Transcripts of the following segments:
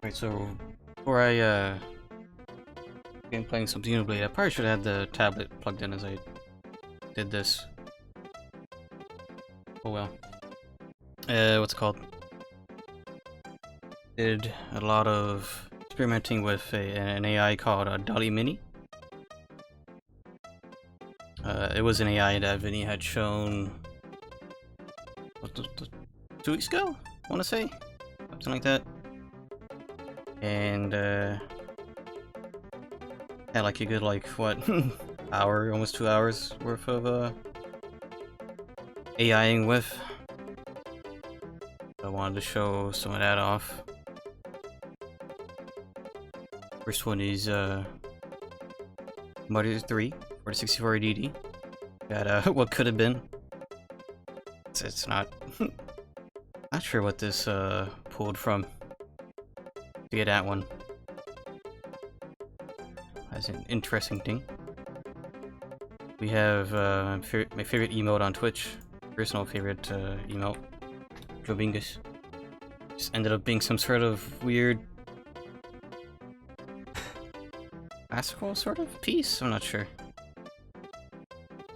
Right, so before I began playing some Xenoblade, I probably should have had the tablet plugged in as I did this. Oh well. What's it called? Did a lot of experimenting with an AI called Dall E Mini. It was an AI that Vinny had shown 2 weeks ago, I want to say, something like that. And had like a good what hour, almost 2 hours worth of AIing with. I wanted to show some of that off. First one is Mario 3 for the 64 ADD. Got what could have been. It's not not sure what this pulled from to get that one. That's an interesting thing. We have my favorite emote on Twitch, personal favorite emote, Jobingus. Just ended up being some sort of weird classical sort of piece. I'm not sure.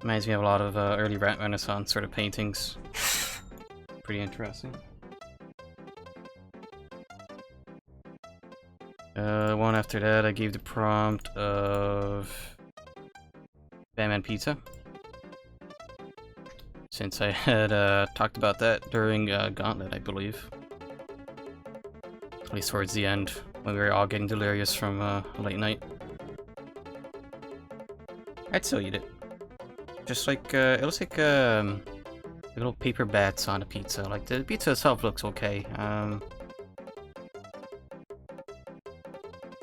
Reminds me of a lot of early Renaissance sort of paintings. Pretty interesting. One after that, I gave the prompt of Batman Pizza, since I had talked about that during Gauntlet, I believe. At least towards the end, when we were all getting delirious from late night. I'd still eat it. Just like, it looks like little paper bats on a pizza. Like, the pizza itself looks okay.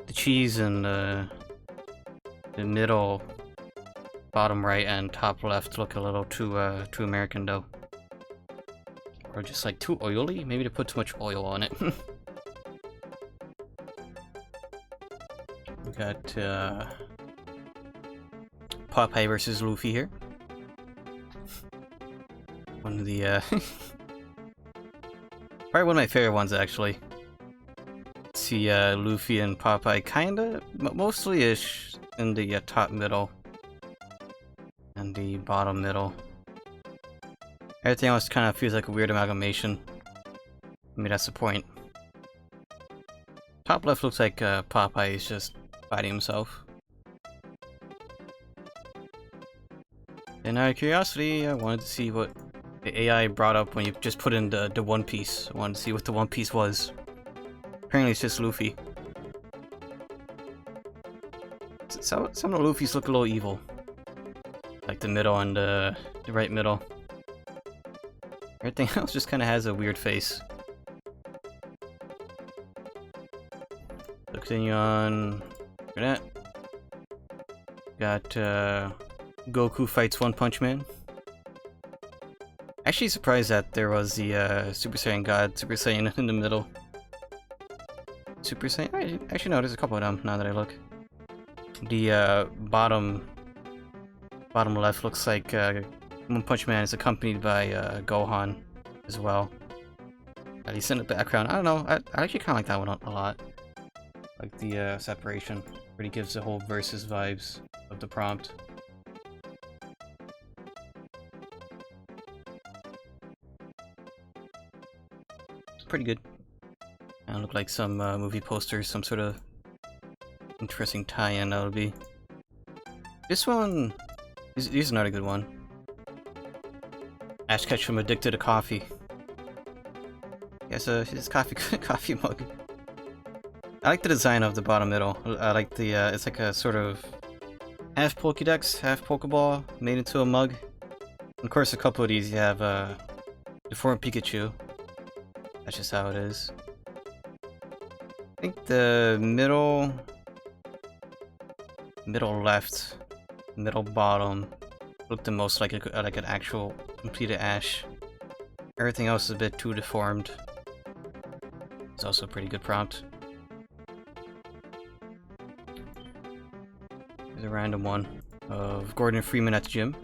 The cheese in the middle, bottom right, and top left look a little too American though. Or just like too oily? Maybe they put too much oil on it. We got Popeye versus Luffy here. One of the probably one of my favorite ones actually. See Luffy and Popeye kinda, mostly-ish in the top middle and the bottom middle. Everything else kind of feels like a weird amalgamation. I mean, that's the point. Top left looks like Popeye is just fighting himself. And out of curiosity, I wanted to see what the AI brought up when you just put in the One Piece. I wanted to see what the One Piece was. Apparently it's just Luffy. Some of the Luffys look a little evil. Like the middle and the right middle. Everything else just kind of has a weird face. So continue on. Look at that. Got Goku fights One Punch Man. Actually surprised that there was the Super Saiyan God, Super Saiyan in the middle. Super Saiyan? Actually no, there's a couple of them now that I look. The bottom left looks like One Punch Man is accompanied by Gohan as well. At least in the background. I don't know, I actually kind of like that one a lot. Like the separation. Really gives the whole versus vibes of the prompt. It's pretty good. Look like some movie posters, some sort of interesting tie-in that would be. This one is another good one. Ash Ketchum addicted to coffee. Yes, his coffee mug. I like the design of the bottom middle. I like the it's like a sort of half Pokédex, half Pokeball made into a mug. And of course, a couple of these you have deformed Pikachu. That's just how it is. I think the middle left, middle bottom look the most like an actual completed Ash. Everything else is a bit too deformed. It's also a pretty good prompt. There's a random one of Gordon Freeman at the gym.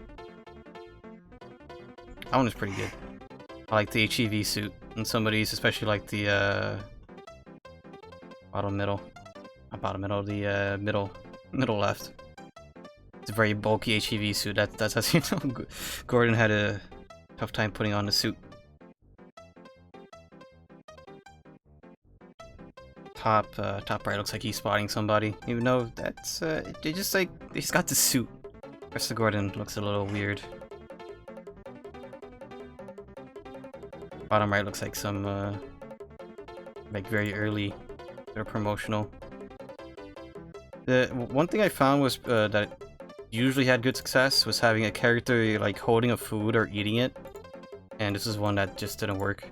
That one is pretty good. I like the HEV suit, and some of these, especially like the Bottom middle. Not bottom middle, the middle left. It's a very bulky HEV suit. That's how you know Gordon had a tough time putting on the suit. Top right looks like he's spotting somebody, even though that's they just like he's got the suit. Rest of Gordon looks a little weird. Bottom right looks like some like very early sort of promotional. The one thing I found was that it usually had good success was having a character like holding a food or eating it, and this is one that just didn't work.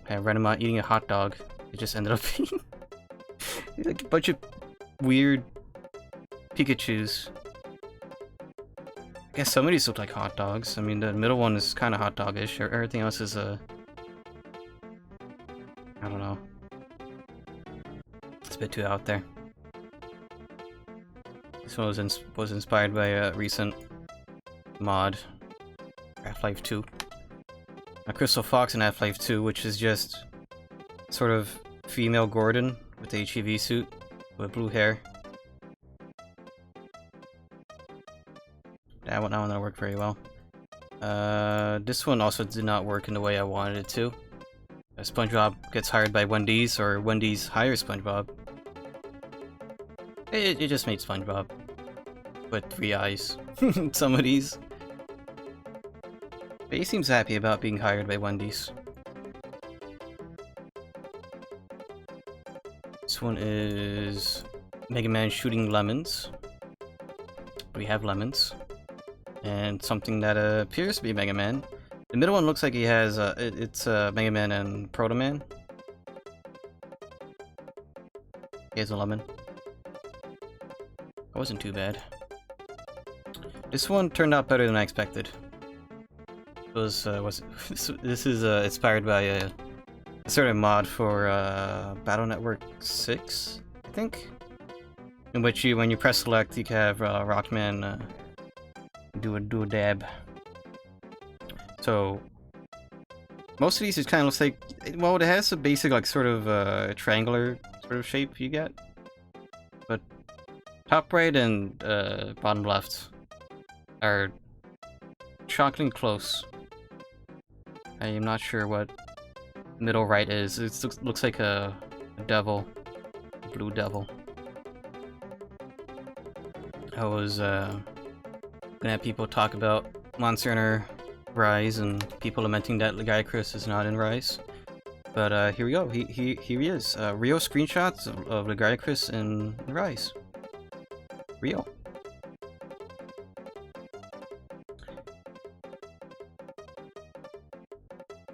I read him out eating a hot dog. It just ended up being like a bunch of weird Pikachus. I guess some of these look like hot dogs. I mean, the middle one is kind of hot dog-ish. Everything else is I don't know. It's a bit too out there. This one was inspired by a recent mod, Half-Life 2. A Crystal Fox in Half-Life 2, which is just sort of female Gordon with the HEV suit with blue hair. That one didn't work very well. This one also did not work in the way I wanted it to. SpongeBob gets hired by Wendy's, or Wendy's hires SpongeBob. It just made SpongeBob with 3 eyes. Some of these. But he seems happy about being hired by Wendy's. This one is Mega Man shooting lemons. We have lemons. And something that appears to be Mega Man. The middle one looks like he has it's Mega Man and Proto Man. He has a lemon. That wasn't too bad. This one turned out better than I expected. This is inspired by a certain mod for Battle Network 6, I think, in which when you press select, you can have Rockman do a dab. So most of these it kind of looks like, well, it has a basic like sort of triangular sort of shape you get, but top right and bottom left are shockingly close. I am not sure what middle right is. It looks like a devil, a blue devil. I was gonna have people talk about Monster Hunter Rise and people lamenting that Legiacris is not in Rise. But here we go. Here he is. Real screenshots of Legiacris in Rise. Real.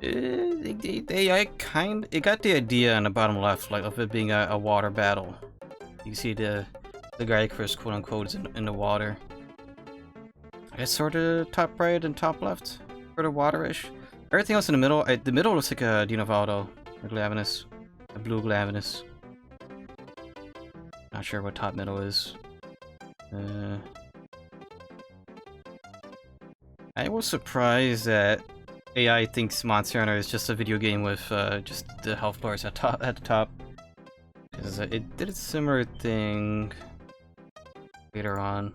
It got the idea on the bottom left, like of it being a water battle. You see the Legiacris, quote unquote, is in the water. I guess sort of top right and top left, sort of waterish. Everything else in the middle looks like a Dinovaldo, or Glavenus, a blue Glavenus. Not sure what top middle is. I was surprised that AI thinks Monster Hunter is just a video game with just the health bars at the top. Because it did a similar thing later on.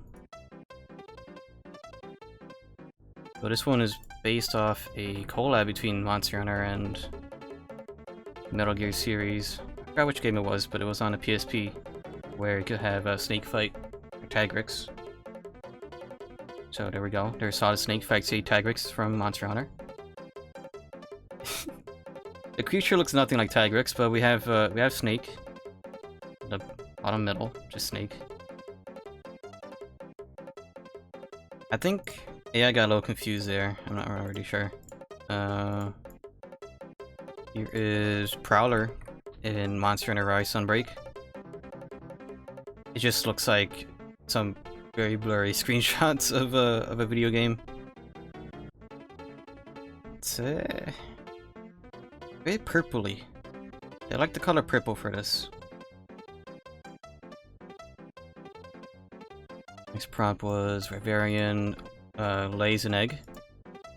So this one is based off a collab between Monster Hunter and Metal Gear series. I forgot which game it was, but it was on a PSP where you could have a snake fight or Tigrix. So there we go. There's Solid Snake fights a Tigrix from Monster Hunter. The creature looks nothing like Tigrix, but we have Snake. The bottom middle, just Snake. I think AI got a little confused there. I'm not really sure. Here is Prowler in Monster Hunter Rise Sunbreak. It just looks like some very blurry screenshots of a video game. It's very purpley. I like the color purple for this. Next prompt was Rivarian lays an egg.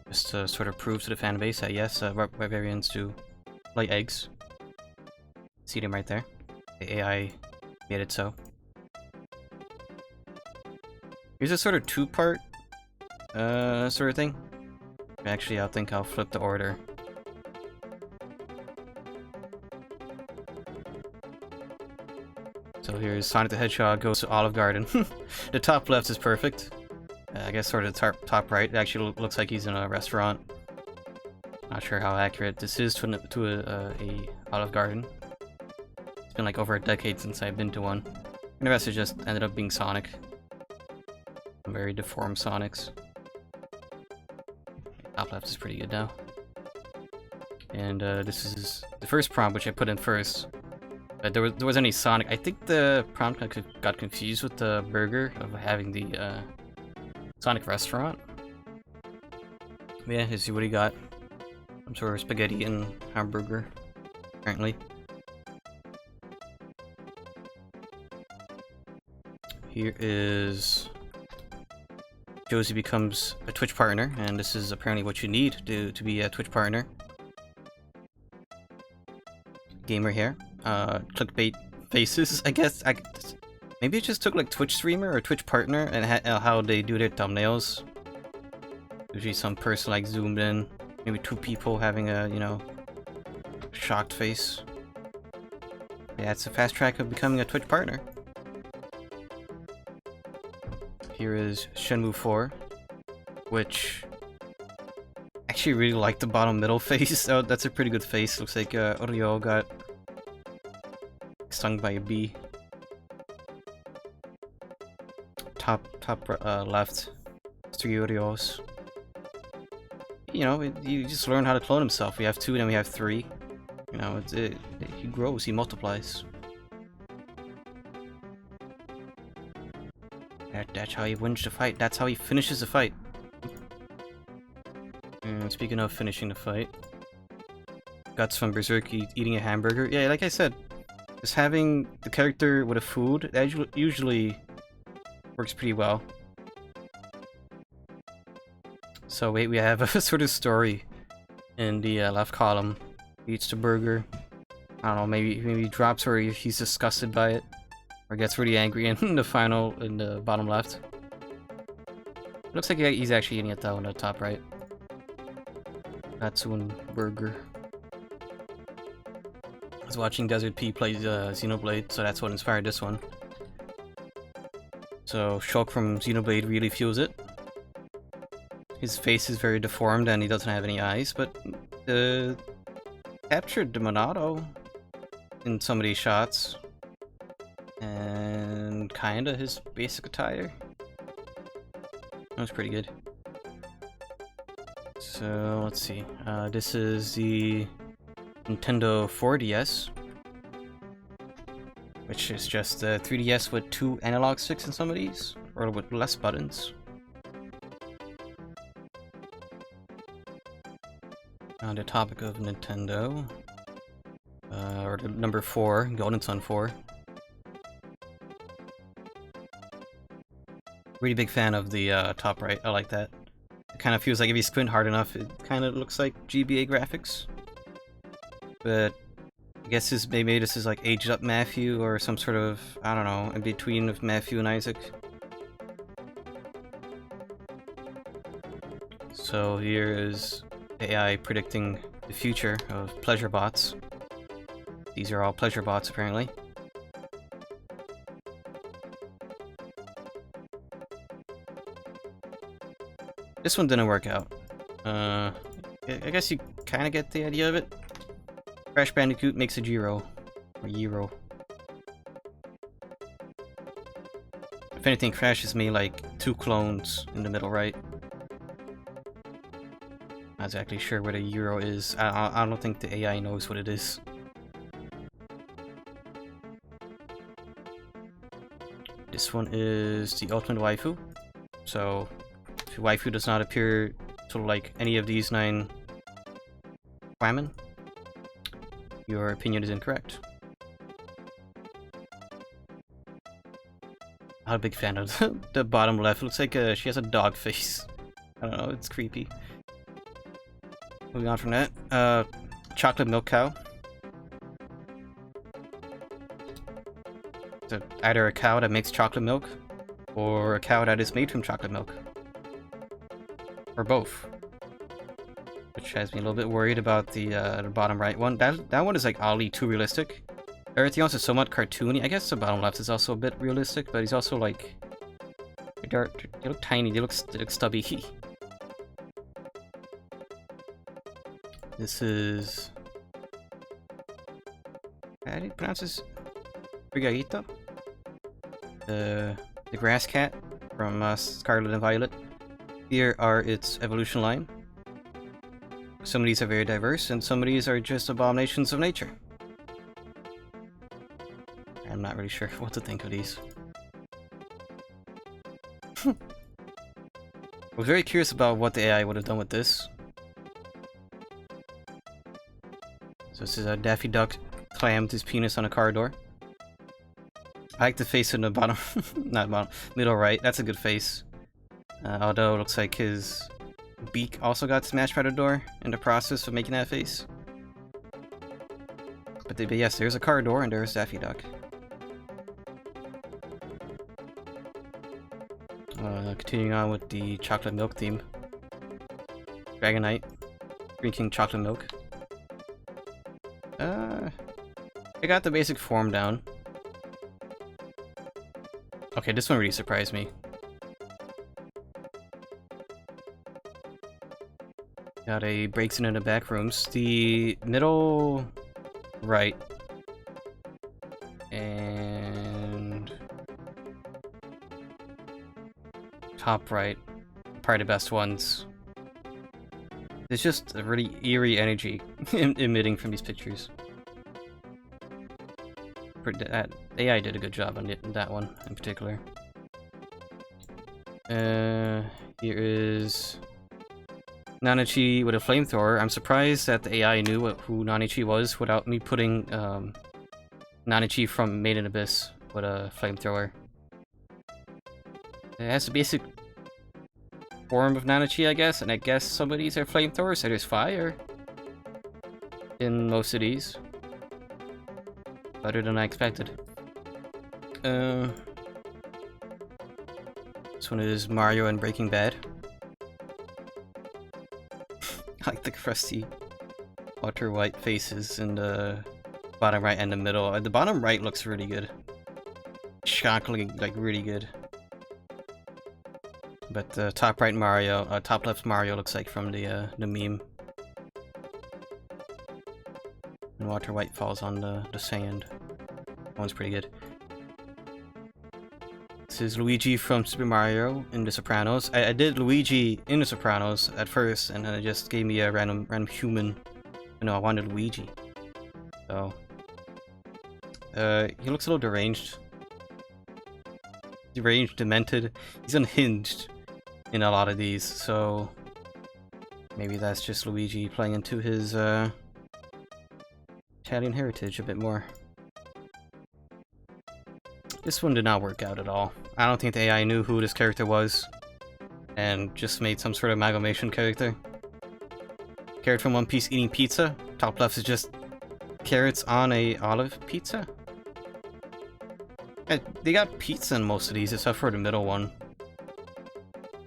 Just to sort of prove to the fan base that yes, Rivarians do lay eggs. See them right there. The AI made it so. Here's a sort of two-part sort of thing. Actually, I think I'll flip the order. So here's Sonic the Hedgehog goes to Olive Garden. The top left is perfect. I guess sort of the top right. It actually looks like he's in a restaurant. Not sure how accurate this is to a Olive Garden. It's been like over a decade since I've been to one. And the rest just ended up being Sonic. Very deformed Sonics. Top left is pretty good now. And this is the first prompt, which I put in first. There wasn't any Sonic. I think the prompt got confused with the burger of having the Sonic restaurant. But yeah, here's what he got. Some sort of spaghetti and hamburger, apparently. Here is Josey becomes a Twitch partner, and this is apparently what you need to be a Twitch partner. Gamer here. Clickbait faces, I guess. Maybe it just took like Twitch streamer or Twitch partner and how they do their thumbnails. Usually some person like zoomed in, maybe two people having a, you know, shocked face. Yeah, it's a fast track of becoming a Twitch partner. Here is Shenmue 4, which I actually really like the bottom middle face. Oh, that's a pretty good face. Looks like Oreo got stung by a bee. Top left, 3 Oreos. You know, you just learn how to clone himself. We have 2, then we have 3. You know, he grows, he multiplies. That's how he wins the fight. That's how he finishes the fight. And speaking of finishing the fight, Guts from Berserk eating a hamburger. Yeah, like I said, just having the character with a food that usually works pretty well. So wait, we have a sort of story in the left column. He eats the burger. I don't know, maybe he drops or he's disgusted by it. Or gets really angry in the bottom left. Looks like he's actually eating it though in the top right. Gatsuan burger. I was watching Desert P play Xenoblade, so that's what inspired this one. So Shulk from Xenoblade really feels it. His face is very deformed and he doesn't have any eyes, but captured the Monado in some of these shots. And kinda his basic attire. That was pretty good. So let's see. This is the Nintendo 4DS, which is just a 3DS with 2 analog sticks in some of these, or with less buttons. On the topic of Nintendo, or the number 4, Golden Sun 4. Really big fan of the top right. I like that. It kind of feels like if you squint hard enough, it kind of looks like GBA graphics. But I guess maybe this is like aged up Matthew or some sort of, I don't know, in between of Matthew and Isaac. So here is AI predicting the future of pleasure bots. These are all pleasure bots apparently. This one didn't work out. I guess you kind of get the idea of it. Crash Bandicoot makes a Gyro. Or Gyro. If anything, Crash has made like 2 clones in the middle right. Not exactly sure what a Gyro is. I don't think the AI knows what it is. This one is the ultimate waifu. So if your waifu does not appear to like any of these 9 women, your opinion is incorrect. I'm a big fan of the bottom left. It looks like she has a dog face. I don't know, it's creepy. Moving on from that, chocolate milk cow. It's either a cow that makes chocolate milk, or a cow that is made from chocolate milk. Or both. Which has me a little bit worried about the bottom right one. That one is like oddly too realistic. Everything else is somewhat cartoony. I guess the bottom left is also a bit realistic, but he's also like... They look tiny, they look stubby. This is... How do you pronounce this? Brigadito? The grass cat from Scarlet and Violet. Here are its evolution line. Some of these are very diverse, and some of these are just abominations of nature. I'm not really sure what to think of these. I was very curious about what the AI would have done with this. So this is a Daffy Duck clammed his penis on a car door. I like the face in the bottom, not bottom, middle right. That's a good face. Although it looks like his beak also got smashed by the door in the process of making that face. But yes, there's a car door and there's Daffy Duck. Continuing on with the chocolate milk theme. Dragonite drinking chocolate milk. I got the basic form down. Okay, this one really surprised me. Got a breaks into the back rooms. The middle right and top right, probably the best ones. There's just a really eerie energy emitting from these pictures. That AI did a good job on that one in particular. Here is Nanichi with a flamethrower. I'm surprised that the AI knew who Nanichi was without me putting Nanichi from Made in Abyss with a flamethrower. It has a basic form of Nanichi, I guess, and I guess some of these are flamethrowers, so there's fire in most of these. Better than I expected. This one is Mario and Breaking Bad. I like the crusty Walter White faces in the bottom right and the middle. The bottom right looks really good. Shockingly, like, really good. But the top right Mario, top left Mario looks like from the meme. And Walter White falls on the sand. That one's pretty good. This is Luigi from Super Mario in the Sopranos. I did Luigi in the Sopranos at first, and then it just gave me a random human. No, I wanted Luigi. So he looks a little deranged. Deranged, demented. He's unhinged in a lot of these, so maybe that's just Luigi playing into his Italian heritage a bit more. This one did not work out at all. I don't think the AI knew who this character was and just made some sort of amalgamation character. Carrot from One Piece eating pizza. Top left is just carrots on a olive pizza. They got pizza in most of these except for the middle one.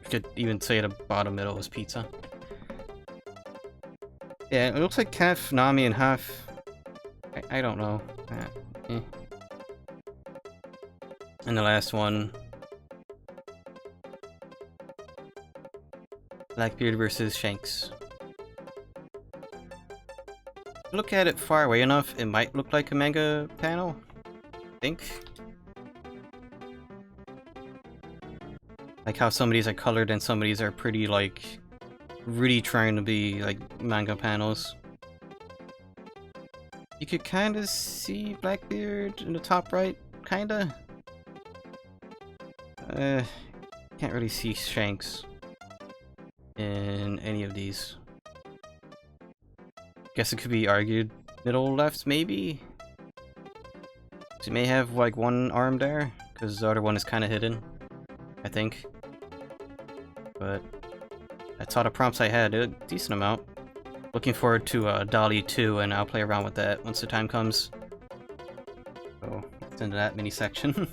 You could even say the bottom middle is pizza. Yeah, it looks like half Nami and half... I don't know. And the last one, Blackbeard versus Shanks. Look at it far away enough, it might look like a manga panel, I think. Like how some of these are colored and some of these are pretty, like, really trying to be like manga panels. You could kind of see Blackbeard in the top right, kinda. Can't really see Shanks in any of these. Guess it could be argued middle left, maybe? So it may have like one arm there, because the other one is kind of hidden, I think. But that's all the prompts I had, a decent amount. Looking forward to Dall E 2, and I'll play around with that once the time comes. So, it's into that mini section.